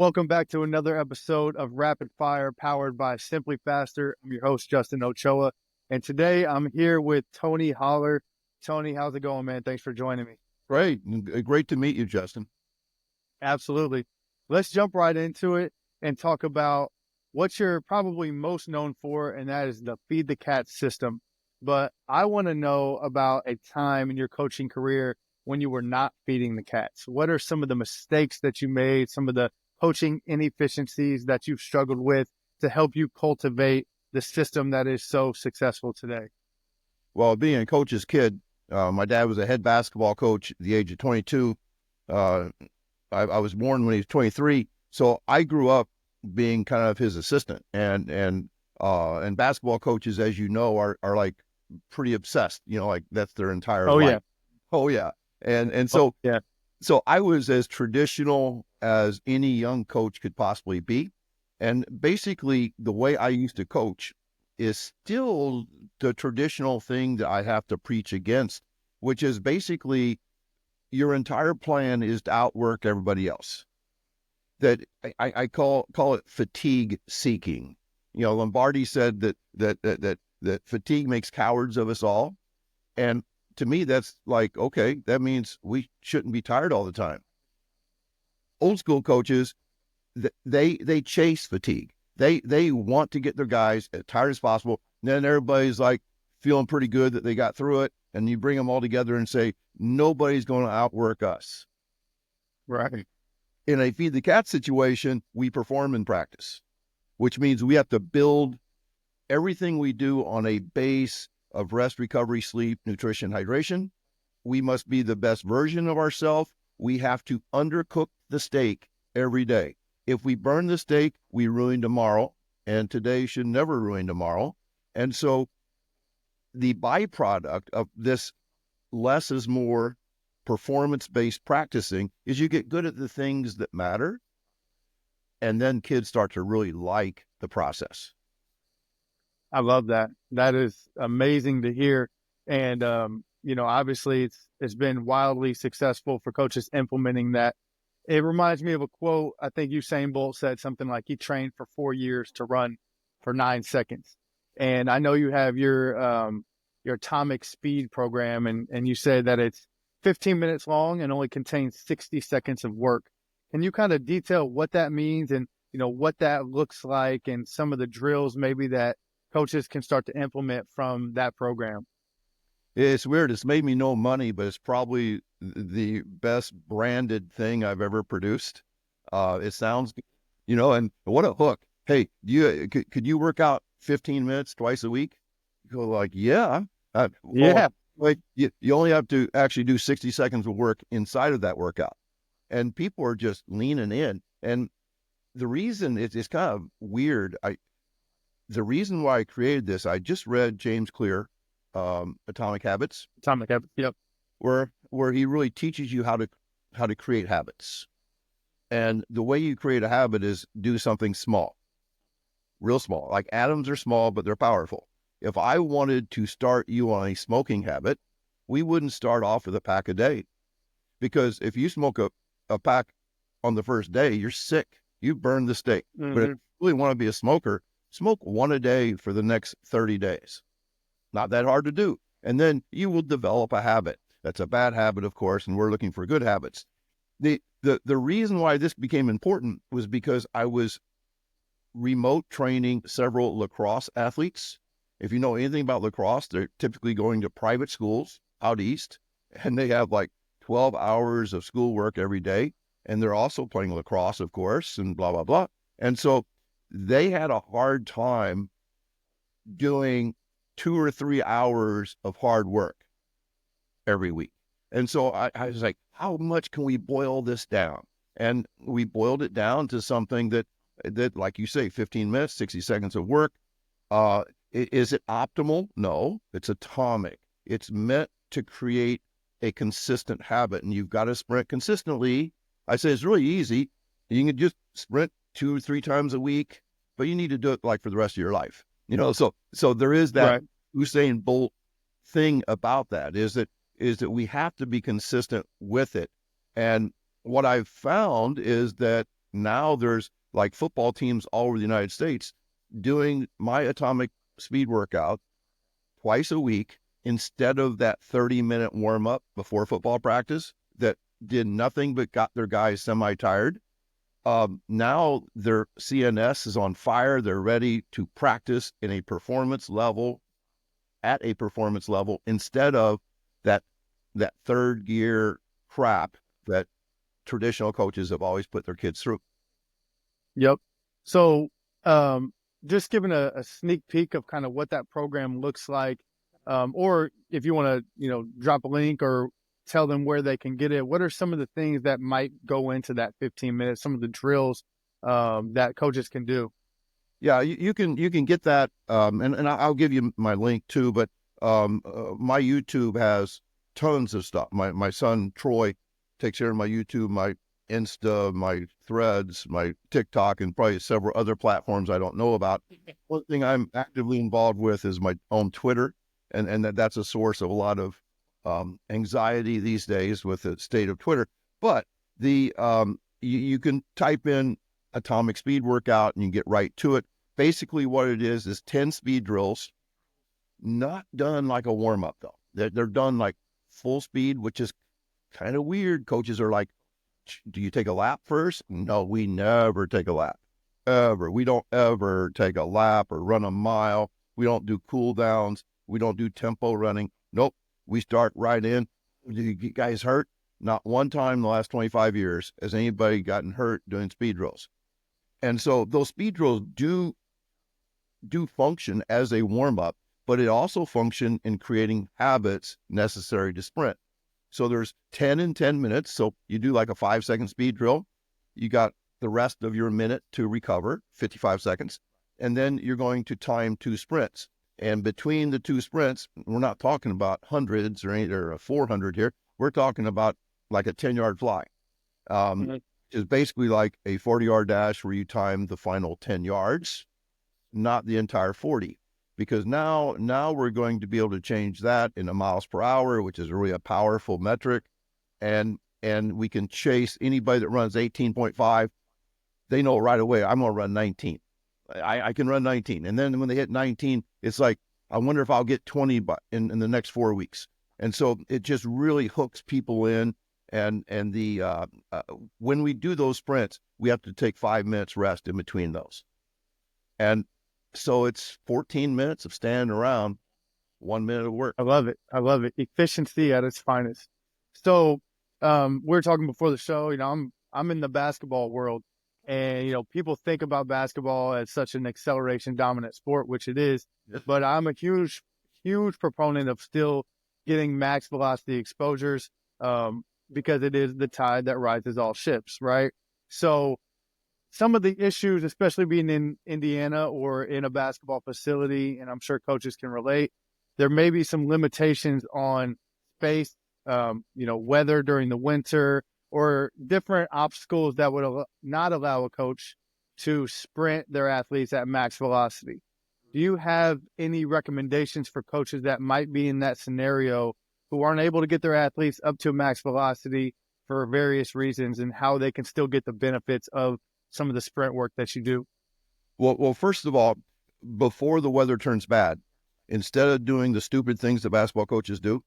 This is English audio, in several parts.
Welcome back to another episode of Rapid Fire powered by SimpliFaster. I'm your host, Justin Ochoa. And today I'm here with Tony Holler. Tony, how's it going, man? Thanks for joining me. Great. Great to meet you, Justin. Absolutely. Let's jump right into it and talk about what you're probably most known for, and that is the Feed the Cat system. But I want to know about a time in your coaching career when you were not feeding the cats. What are some of the mistakes that you made, some of the coaching inefficiencies that you've struggled with to help you cultivate the system that is so successful today? Well, being a coach's kid, my dad was a head basketball coach at the age of 22. I was born when he was 23, so I grew up being kind of his assistant. And basketball coaches, as you know, are like pretty obsessed. You know, like that's their entire Oh, life. yeah. Oh yeah. And Oh, so yeah. so I was as traditional as any young coach could possibly be. And basically, the way I used to coach is still the traditional thing that I have to preach against, which is basically your entire plan is to outwork everybody else. That I call it fatigue seeking. You know, Lombardi said that fatigue makes cowards of us all. And to me, that's like, okay, that means we shouldn't be tired all the time. Old school coaches, they chase fatigue. They want to get their guys as tired as possible. And then everybody's like feeling pretty good that they got through it. And you bring them all together and say, nobody's going to outwork us. Right. In a feed the cat situation, we perform in practice, which means we have to build everything we do on a base of rest, recovery, sleep, nutrition, hydration. We must be the best version of ourselves. We have to undercook the steak every day. If we burn the steak, we ruin tomorrow, and today should never ruin tomorrow. And so the byproduct of this less is more performance-based practicing is you get good at the things that matter, and then kids start to really like the process. I love that. That is amazing to hear. And, obviously it's been wildly successful for coaches implementing that. It reminds me of a quote. I think Usain Bolt said something like he trained for 4 years to run for 9 seconds. And I know you have your atomic speed program, and you said that it's 15 minutes long and only contains 60 seconds of work. Can you kind of detail what that means and, what that looks like and some of the drills maybe that coaches can start to implement from that program? It's weird. It's made me no money, but it's probably the best branded thing I've ever produced. It sounds, and what a hook. Hey, could you work out 15 minutes twice a week? You go like, yeah. Yeah. Like you only have to actually do 60 seconds of work inside of that workout. And people are just leaning in. And the reason it's kind of weird. The reason why I created this, I just read James Clear, Atomic Habits. Atomic Habits. Yep. Where he really teaches you how to create habits. And the way you create a habit is do something small, real small. Like atoms are small, but they're powerful. If I wanted to start you on a smoking habit, we wouldn't start off with a pack a day. Because if you smoke a pack on the first day, you're sick. You burn the steak. Mm-hmm. But if you really want to be a smoker, smoke one a day for the next 30 days. Not that hard to do. And then you will develop a habit. That's a bad habit, of course, and we're looking for good habits. The reason why this became important was because I was remote training several lacrosse athletes. If you know anything about lacrosse, they're typically going to private schools out east, and they have like 12 hours of schoolwork every day. And they're also playing lacrosse, of course, and blah, blah, blah. And so they had a hard time doing 2 or 3 hours of hard work every week. And so I was like, how much can we boil this down? And we boiled it down to something that like you say, 15 minutes, 60 seconds of work. Is it optimal? No, it's atomic. It's meant to create a consistent habit, and you've got to sprint consistently. I say it's really easy. You can just sprint 2 or 3 times a week, but you need to do it like for the rest of your life. So there is that Right. Usain Bolt thing about that is that we have to be consistent with it. And what I've found is that Now there's like football teams all over the United States doing my atomic speed workout twice a week instead of that 30-minute warm up before football practice that did nothing but got their guys semi-tired. Now their CNS is on fire. They're ready to practice in a performance level, at a performance level, instead of that third gear crap that traditional coaches have always put their kids through. Yep. So, just giving a sneak peek of kind of what that program looks like, or if you want to, drop a link or tell them where they can get it. What are some of the things that might go into that 15 minutes? Some of the drills that coaches can do. Yeah, you can get that, and I'll give you my link too. But my YouTube has tons of stuff. My son Troy takes care of my YouTube, my Insta, my Threads, my TikTok, and probably several other platforms I don't know about. One thing I'm actively involved with is my own Twitter, and that's a source of a lot of anxiety these days with the state of Twitter. But the you can type in atomic speed workout and you get right to it. Basically, what it is 10 speed drills, not done like a warm up though. They're done like full speed, which is kind of weird. Coaches are like, do you take a lap first? No, we never take a lap. Ever. We don't ever take a lap or run a mile. We don't do cool downs. We don't do tempo running. Nope. We start right in. Do you guys hurt? Not one time in the last 25 years has anybody gotten hurt doing speed drills. And so those speed drills do function as a warm up, but it also function in creating habits necessary to sprint. So there's 10 and 10 minutes. So you do like a 5-second speed drill. You got the rest of your minute to recover, 55 seconds. And then you're going to time 2 sprints. And between the 2 sprints, we're not talking about hundreds or 400 here. We're talking about like a 10-yard fly. Is basically like a 40-yard dash where you time the final 10 yards, not the entire 40. Because now we're going to be able to change that into miles per hour, which is really a powerful metric. And we can chase anybody that runs 18.5. They know right away, I'm going to run 19. I can run 19. And then when they hit 19, it's like, I wonder if I'll get 20 in the next 4 weeks. And so it just really hooks people in. And when we do those sprints, we have to take 5 minutes rest in between those. And so it's 14 minutes of standing around, 1 minute of work. I love it. I love it. Efficiency at its finest. So, we were talking before the show, I'm in the basketball world, and, people think about basketball as such an acceleration dominant sport, which it is, but I'm a huge, huge proponent of still getting max velocity exposures, because it is the tide that rises all ships, right? So some of the issues, especially being in Indiana or in a basketball facility, and I'm sure coaches can relate, there may be some limitations on space, weather during the winter, or different obstacles that would not allow a coach to sprint their athletes at max velocity. Do you have any recommendations for coaches that might be in that scenario who aren't able to get their athletes up to max velocity for various reasons, and how they can still get the benefits of some of the sprint work that you do? Well, first of all, before the weather turns bad, instead of doing the stupid things that basketball coaches do,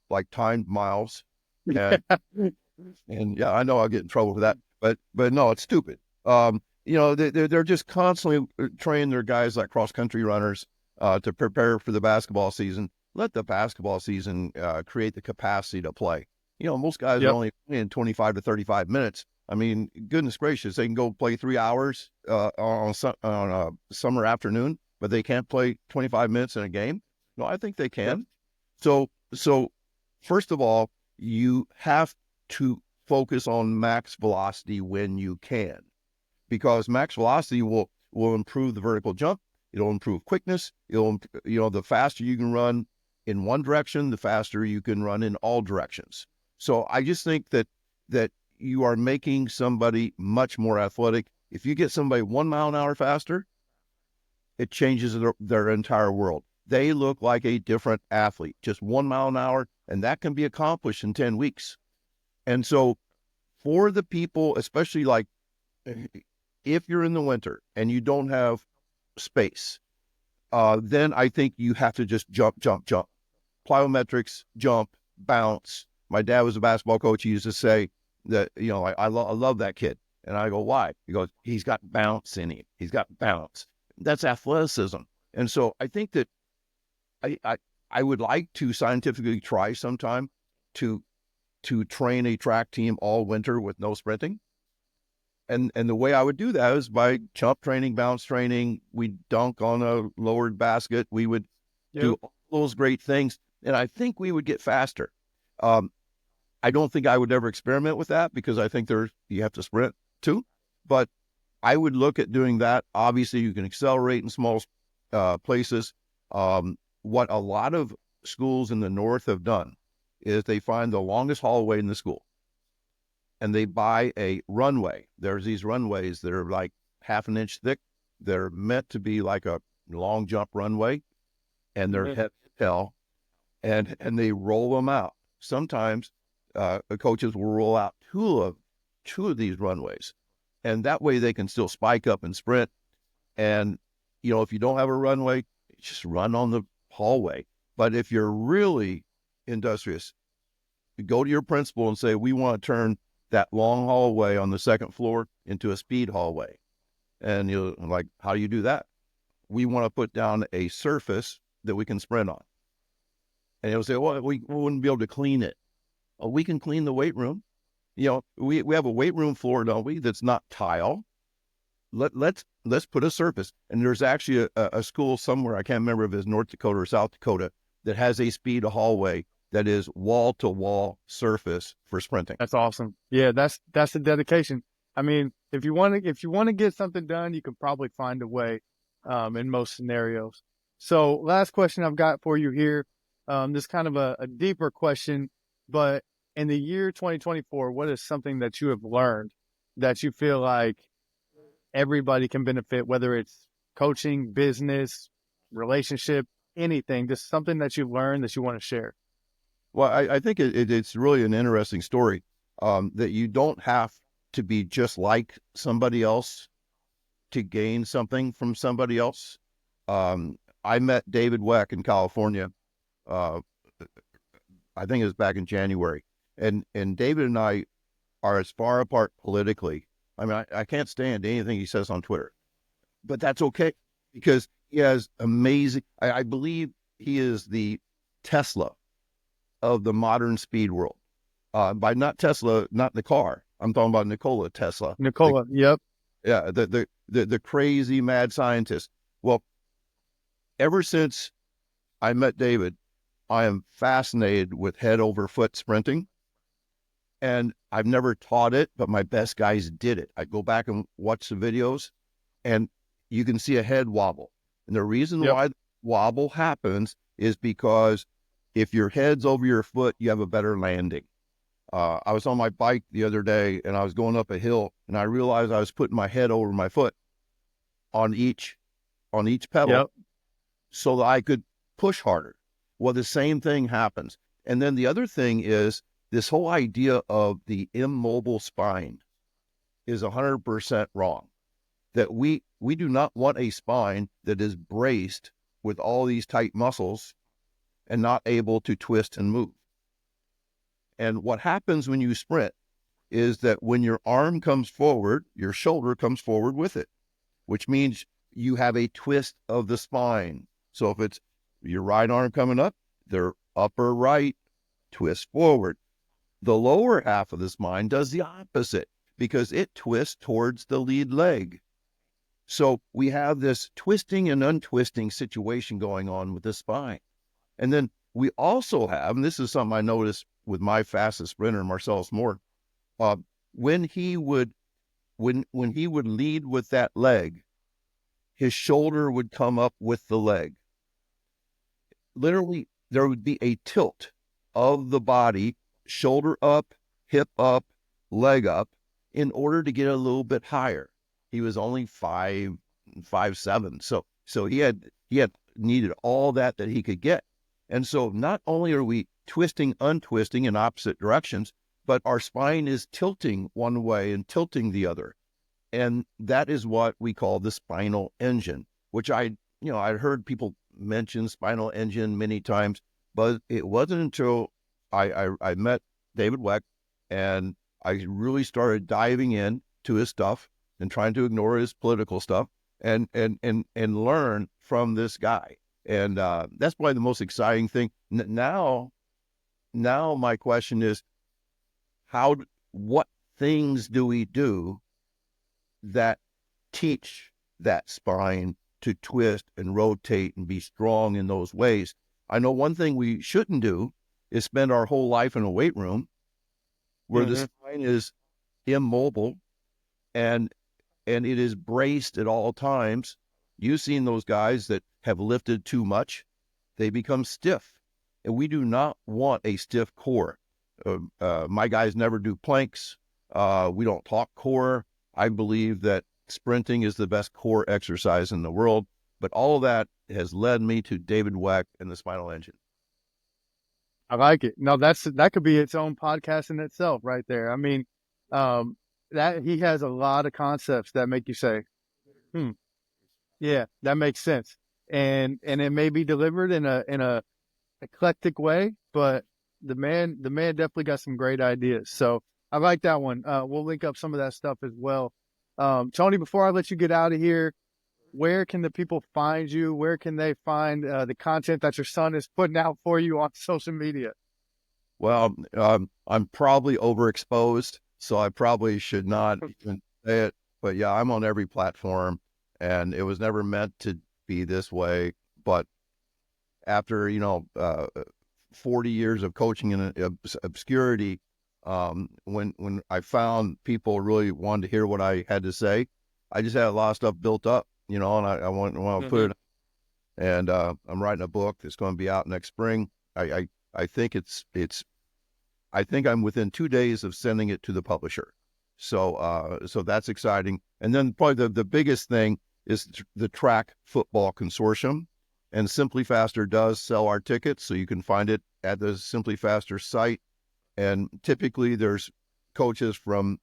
like timed miles, and and yeah, I know I'll get in trouble for that, but no, it's stupid. They're just constantly training their guys like cross country runners to prepare for the basketball season. Let the basketball season create the capacity to play. Most guys are only playing 25 to 35 minutes. I mean, goodness gracious, they can go play 3 hours on a summer afternoon, but they can't play 25 minutes in a game. No, I think they can. Yep. So first of all, you have to focus on max velocity when you can, because max velocity will improve the vertical jump. It'll improve quickness. The faster you can run in one direction, the faster you can run in all directions. So I just think that you are making somebody much more athletic. If you get somebody 1 mile an hour faster, it changes their entire world. They look like a different athlete, just 1 mile an hour, and that can be accomplished in 10 weeks. And so for the people, especially like if you're in the winter and you don't have space, then I think you have to just jump, jump, jump. Plyometrics, jump, bounce. My dad was a basketball coach. He used to say that, I love that kid. And I go, why? He goes, he's got bounce in him. He's got bounce. That's athleticism. And so I think that I, I, I would like to scientifically try sometime to train a track team all winter with no sprinting. And the way I would do that is by jump training, bounce training. We dunk on a lowered basket. We would do Yep. all those great things, and I think we would get faster. Um, I don't think I would ever experiment with that because I think you have to sprint too. But I would look at doing that. Obviously, you can accelerate in small places. What a lot of schools in the north have done is they find the longest hallway in the school and they buy a runway. There's these runways that are like half an inch thick. They're meant to be like a long jump runway, and they're Mhm. heavy as hell, and they roll them out. Sometimes the coaches will roll out two of these runways, and that way they can still spike up and sprint. And if you don't have a runway, just run on the hallway. But if you're really industrious, go to your principal and say, we want to turn that long hallway on the second floor into a speed hallway. And you're like, how do you do that? We want to put down a surface that we can sprint on. And he'll say, well, we wouldn't be able to clean it. Oh, we can clean the weight room. We have a weight room floor, don't we? That's not tile. Let's put a surface. And there's actually a school somewhere, I can't remember if it's North Dakota or South Dakota, that has a speed hallway that is wall to wall surface for sprinting. That's awesome. Yeah, that's the dedication. I mean, if you want to get something done, you can probably find a way in most scenarios. So, last question I've got for you here. This is kind of a deeper question, but in the year 2024, what is something that you have learned that you feel like everybody can benefit, whether it's coaching, business, relationship, anything, just something that you've learned that you want to share? Well, I think it's really an interesting story, that you don't have to be just like somebody else to gain something from somebody else. I met David Weck in California. Uh, I think it was back in January, and David and I are as far apart politically. I mean, I can't stand anything he says on Twitter, but that's okay because he has amazing. I believe he is the Tesla of the modern speed world. By not Tesla, not the car. I'm talking about Nikola Tesla. Nicola, yep. Yeah, the crazy mad scientist. Well, ever since I met David, I am fascinated with head over foot sprinting. And I've never taught it, but my best guys did it. I go back and watch the videos and you can see a head wobble. And the reason Yep. why the wobble happens is because if your head's over your foot, you have a better landing. I was on my bike the other day and I was going up a hill and I realized I was putting my head over my foot on each pedal Yep. so that I could push harder. Well, the same thing happens. And then the other thing is this whole idea of the immobile spine is 100% wrong. That we do not want a spine that is braced with all these tight muscles and not able to twist and move. And what happens when you sprint is that when your arm comes forward, your shoulder comes forward with it, which means you have a twist of the spine. So if it's your right arm coming up, their upper right twist forward. The lower half of the spine does the opposite because it twists towards the lead leg. So we have this twisting and untwisting situation going on with the spine. And then we also have, and this is something I noticed with my fastest sprinter, Marcellus Moore, when he would lead with that leg, his shoulder would come up with the leg. Literally, there would be a tilt of the body, shoulder up, hip up, leg up, in order to get a little bit higher. He was only 5'7", so he had needed all that he could get. And so not only are we twisting, untwisting in opposite directions, but our spine is tilting one way and tilting the other. And that is what we call the spinal engine, which I'd heard people mention spinal engine many times, but it wasn't until I met David Weck and I really started diving in to his stuff and trying to ignore his political stuff and learn from this guy. And that's probably the most exciting thing. Now my question is, what things do we do that teach that spine to twist and rotate and be strong in those ways? I know one thing we shouldn't do is spend our whole life in a weight room where the spine is immobile and it is braced at all times. You've seen those guys that have lifted too much, they become stiff. And we do not want a stiff core. My guys never do planks. We don't talk core. I believe that sprinting is the best core exercise in the world. But all of that has led me to David Weck and the spinal engine. I like it. No, that could be its own podcast in itself right there. I mean, that he has a lot of concepts that make you say, hmm, yeah, that makes sense. And it may be delivered in a eclectic way, but the man definitely got some great ideas. So I like that one. We'll link up some of that stuff as well. Tony, before I let you get out of here, where can the people find you? Where can they find the content that your son is putting out for you on social media? Well, I'm probably overexposed, so I probably should not even say it. But yeah, I'm on every platform, and it was never meant to be this way. But after 40 years of coaching in obscurity, when I found people really wanted to hear what I had to say, I just had a lot of stuff built up, and I want to put it. And I'm writing a book that's going to be out next spring. I think I think I'm within 2 days of sending it to the publisher. So that's exciting. And then probably the biggest thing is the Track Football Consortium. And SimpliFaster does sell our tickets, so you can find it at the SimpliFaster site. And typically there's coaches from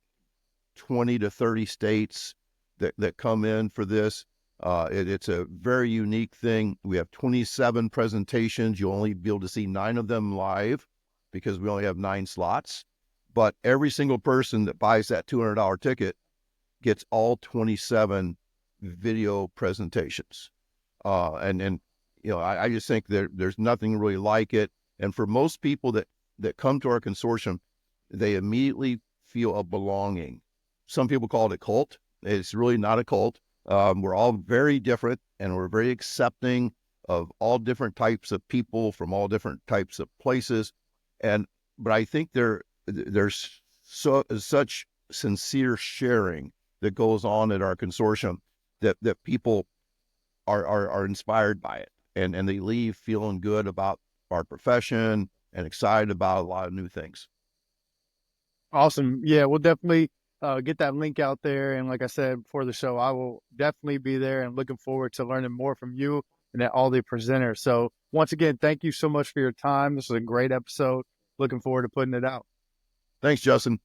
20 to 30 states that come in for this. It's a very unique thing. We have 27 presentations. You'll only be able to see 9 of them live because we only have 9 slots. But every single person that buys that $200 ticket gets all 27 video presentations. And I just think there's nothing really like it. And for most people that come to our consortium, they immediately feel a belonging. Some people call it a cult. It's really not a cult. We're all very different, and we're very accepting of all different types of people from all different types of places. But I think there's such sincere sharing that goes on at our consortium that people are inspired by it, and they leave feeling good about our profession and excited about a lot of new things. Awesome. Yeah, we'll definitely get that link out there. And like I said before the show, I will definitely be there and looking forward to learning more from you and all the presenters. So once again, thank you so much for your time. This was a great episode. Looking forward to putting it out. Thanks, Justin.